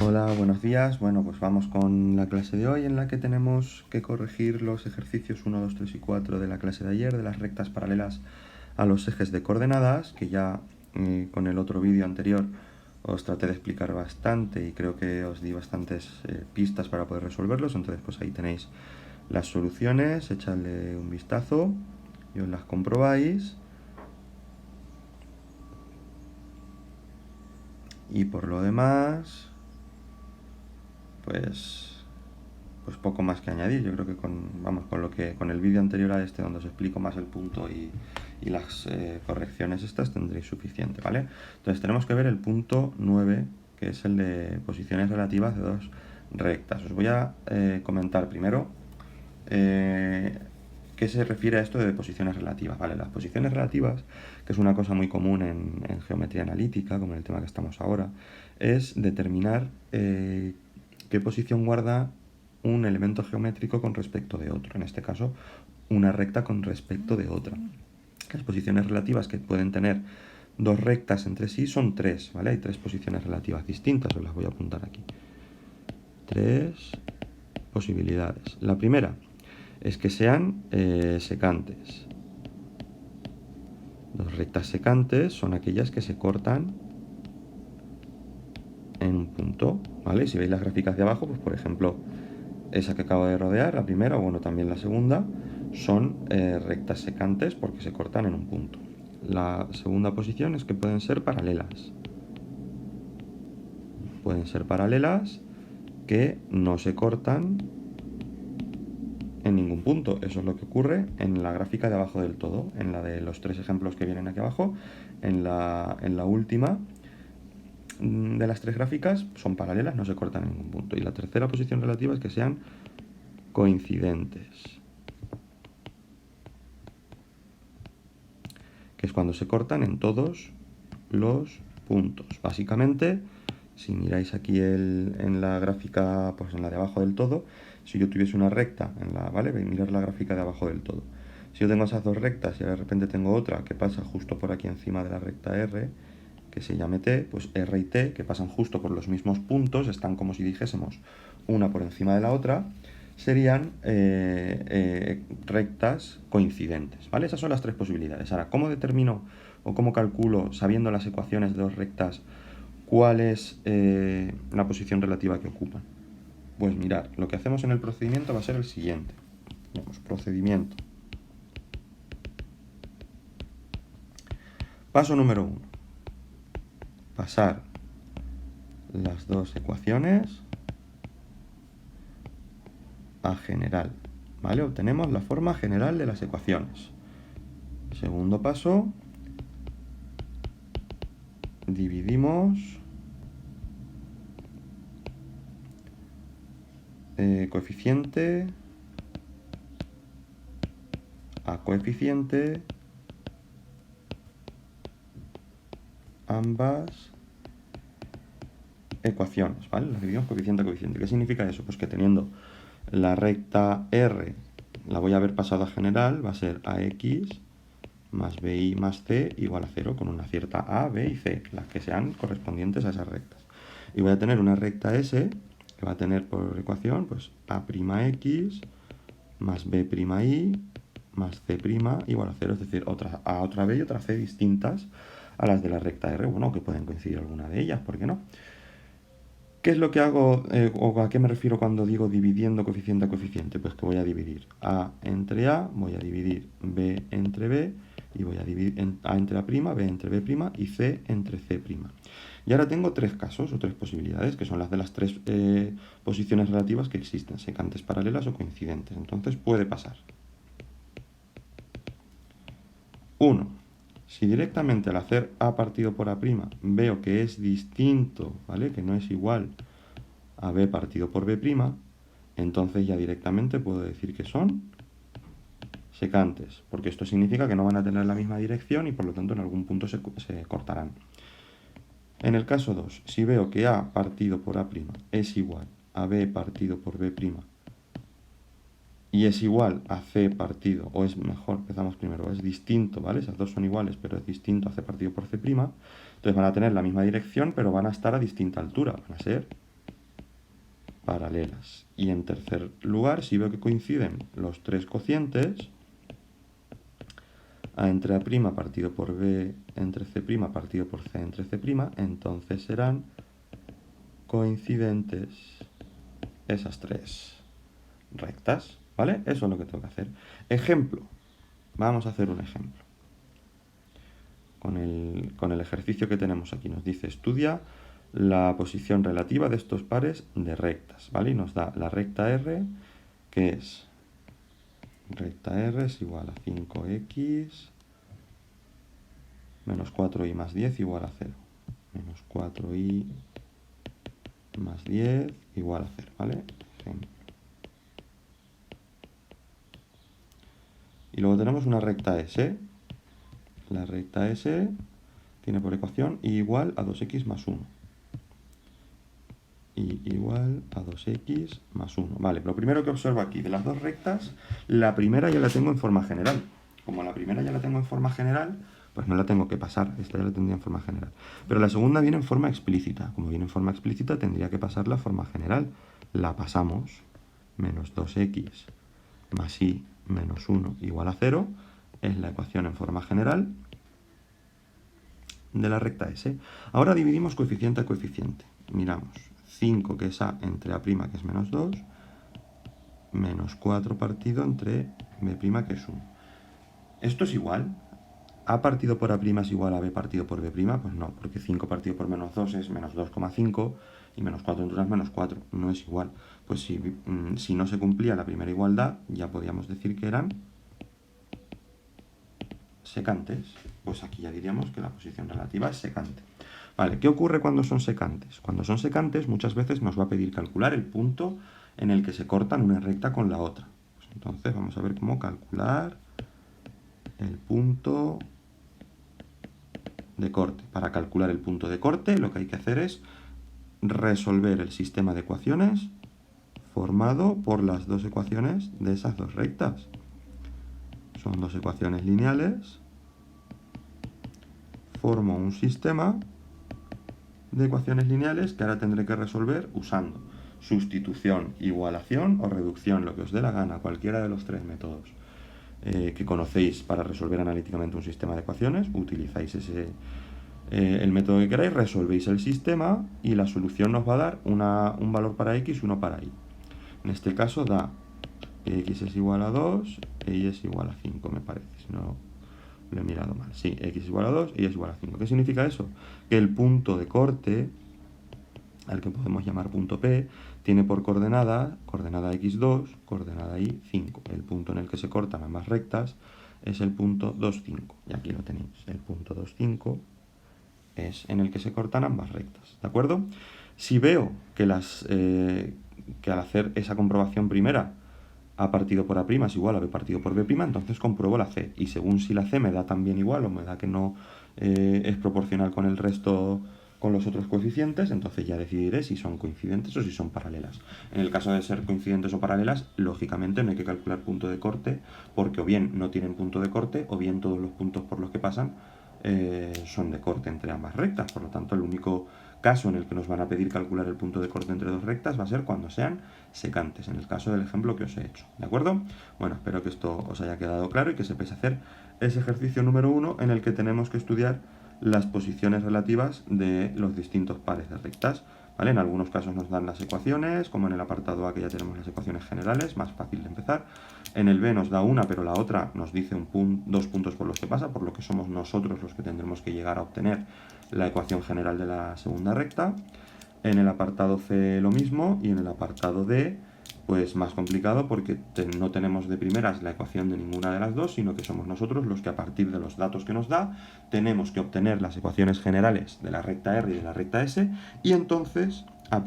Hola, buenos días. Bueno, pues vamos con la clase de hoy en la que tenemos que corregir los ejercicios 1, 2, 3 y 4 de la clase de ayer, de las rectas paralelas a los ejes de coordenadas, que ya con el otro vídeo anterior os traté de explicar bastante y creo que os di bastantes pistas para poder resolverlos. Entonces, pues ahí tenéis las soluciones, echadle un vistazo y os las comprobáis. Y por lo demás, pues poco más que añadir. Yo creo que con el vídeo anterior a este, donde os explico más el punto y las correcciones estas, tendréis suficiente, ¿vale? Entonces tenemos que ver el punto 9, que es el de posiciones relativas de dos rectas. Os voy a comentar primero qué se refiere a esto de posiciones relativas, ¿vale? Las posiciones relativas, que es una cosa muy común en geometría analítica, como en el tema que estamos ahora, es determinar qué posición guarda un elemento geométrico con respecto de otro, en este caso una recta con respecto de otra. Las posiciones relativas que pueden tener dos rectas entre sí son tres, ¿vale? Hay tres posiciones relativas distintas, os las voy a apuntar aquí. Tres posibilidades. La primera es que sean secantes. Dos rectas secantes son aquellas que se cortan en un punto, ¿vale? Si veis las gráficas de abajo, pues por ejemplo, esa que acabo de rodear, la primera, o bueno, también la segunda, son rectas secantes porque se cortan en un punto. La segunda posición es que pueden ser paralelas. Pueden ser paralelas que no se cortan en ningún punto. Eso es lo que ocurre en la gráfica de abajo del todo, en la de los tres ejemplos que vienen aquí abajo. En la última de las tres gráficas son paralelas, no se cortan en ningún punto. Y la tercera posición relativa es que sean coincidentes, que es cuando se cortan en todos los puntos. Básicamente, si miráis aquí en la gráfica, pues en la de abajo del todo, si yo tuviese una recta, ¿vale? Mirar la gráfica de abajo del todo. Si yo tengo esas dos rectas y de repente tengo otra que pasa justo por aquí encima de la recta R, que se llame T, pues R y T, que pasan justo por los mismos puntos, están como si dijésemos una por encima de la otra, serían rectas coincidentes, ¿vale? Esas son las tres posibilidades. Ahora, ¿cómo determino o cómo calculo, sabiendo las ecuaciones de dos rectas, cuál es la posición relativa que ocupan? Pues mirad, lo que hacemos en el procedimiento va a ser el siguiente. Vamos, procedimiento. Paso número 1. Pasar las dos ecuaciones a general, ¿vale? Obtenemos la forma general de las ecuaciones. Segundo paso, dividimos coeficiente a coeficiente ambas ecuaciones, ¿vale? Las dividimos coeficiente a coeficiente. ¿Qué significa eso? Pues que teniendo la recta R, la voy a haber pasado a general, va a ser AX más BI más C igual a 0, con una cierta A, B y C, las que sean correspondientes a esas rectas. Y voy a tener una recta S, que va a tener por ecuación, pues A'X más B'I más C' igual a 0, es decir, A, otra B y otra C distintas a las de la recta R, bueno, que pueden coincidir alguna de ellas, ¿por qué no? ¿Qué es lo que hago o a qué me refiero cuando digo dividiendo coeficiente a coeficiente? Pues que voy a dividir A entre A, voy a dividir B entre B y voy a dividir A entre A', B entre B' y C entre C'. Y ahora tengo tres casos o tres posibilidades, que son las de las tres posiciones relativas que existen, secantes, paralelas o coincidentes. Entonces puede pasar. 1. Si directamente al hacer A partido por A' veo que es distinto, ¿vale? Que no es igual a B partido por B', entonces ya directamente puedo decir que son secantes, porque esto significa que no van a tener la misma dirección y por lo tanto en algún punto se cortarán. En el caso 2, si veo que A partido por A' es igual a B partido por B' y es igual a C partido, o es mejor, empezamos primero, es distinto, ¿vale? Esas dos son iguales, pero es distinto a C partido por C', entonces van a tener la misma dirección, pero van a estar a distinta altura, van a ser paralelas. Y en tercer lugar, si veo que coinciden los tres cocientes, A entre A' partido por B entre C' partido por C entre C', entonces serán coincidentes esas tres rectas, ¿vale? Eso es lo que tengo que hacer. Ejemplo. Vamos a hacer un ejemplo. Con el ejercicio que tenemos aquí nos dice estudia la posición relativa de estos pares de rectas, ¿vale? Y nos da la recta R, que es recta R es igual a 5x menos 4y más 10 igual a 0. Menos 4y más 10 igual a 0, ¿vale? Ejemplo. Y luego tenemos una recta S. La recta S tiene por ecuación y igual a 2x más 1. Y igual a 2x más 1. Vale, lo primero que observo aquí, de las dos rectas, la primera ya la tengo en forma general. Como la primera ya la tengo en forma general, pues no la tengo que pasar, esta ya la tendría en forma general. Pero la segunda viene en forma explícita. Como viene en forma explícita, tendría que pasarla a forma general. La pasamos, menos 2x más y menos 1 igual a 0, es la ecuación en forma general de la recta S. Ahora dividimos coeficiente a coeficiente. Miramos, 5 que es A entre A', que es menos 2, menos 4 partido entre B', que es 1. ¿Esto es igual? ¿A partido por A' es igual a B partido por B'? Pues no, porque 5 partido por menos 2 es menos 2,5 y menos 4 entre 1 es menos 4. No es igual. Pues si no se cumplía la primera igualdad, ya podíamos decir que eran secantes. Pues aquí ya diríamos que la posición relativa es secante. Vale, ¿qué ocurre cuando son secantes? Cuando son secantes muchas veces nos va a pedir calcular el punto en el que se cortan una recta con la otra. Pues entonces vamos a ver cómo calcular el punto de corte. Para calcular el punto de corte lo que hay que hacer es resolver el sistema de ecuaciones formado por las dos ecuaciones de esas dos rectas. Son dos ecuaciones lineales. Formo un sistema de ecuaciones lineales que ahora tendré que resolver usando sustitución, igualación o reducción, lo que os dé la gana, cualquiera de los tres métodos que conocéis para resolver analíticamente un sistema de ecuaciones. Utilizáis el método que queráis, resolvéis el sistema y la solución nos va a dar un valor para x y uno para y. En este caso da x es igual a 2 e y es igual a 5, me parece, si no lo he mirado mal. Sí, x es igual a 2 y y es igual a 5. ¿Qué significa eso? Que el punto de corte, al que podemos llamar punto P, tiene por coordenada x2, coordenada y 5. El punto en el que se cortan ambas rectas es el punto 2, 5. Y aquí lo tenéis, el punto 2, 5 es en el que se cortan ambas rectas, ¿de acuerdo? Si veo que al hacer esa comprobación primera, A partido por A' es igual a B partido por B', entonces compruebo la C. Y según si la C me da también igual o me da que no es proporcional con el resto, con los otros coeficientes, entonces ya decidiré si son coincidentes o si son paralelas. En el caso de ser coincidentes o paralelas, lógicamente no hay que calcular punto de corte, porque o bien no tienen punto de corte, o bien todos los puntos por los que pasan son de corte entre ambas rectas. Por lo tanto, el único caso en el que nos van a pedir calcular el punto de corte entre dos rectas va a ser cuando sean secantes, en el caso del ejemplo que os he hecho, ¿de acuerdo? Bueno, espero que esto os haya quedado claro y que sepáis hacer ese ejercicio número 1 en el que tenemos que estudiar las posiciones relativas de los distintos pares de rectas, ¿vale? En algunos casos nos dan las ecuaciones, como en el apartado A que ya tenemos las ecuaciones generales, más fácil de empezar. En el B nos da una, pero la otra nos dice dos puntos por los que pasa, por lo que somos nosotros los que tendremos que llegar a obtener la ecuación general de la segunda recta. En el apartado C lo mismo, y en el apartado D pues más complicado porque no tenemos de primeras la ecuación de ninguna de las dos, sino que somos nosotros los que a partir de los datos que nos da tenemos que obtener las ecuaciones generales de la recta R y de la recta S y entonces aplicar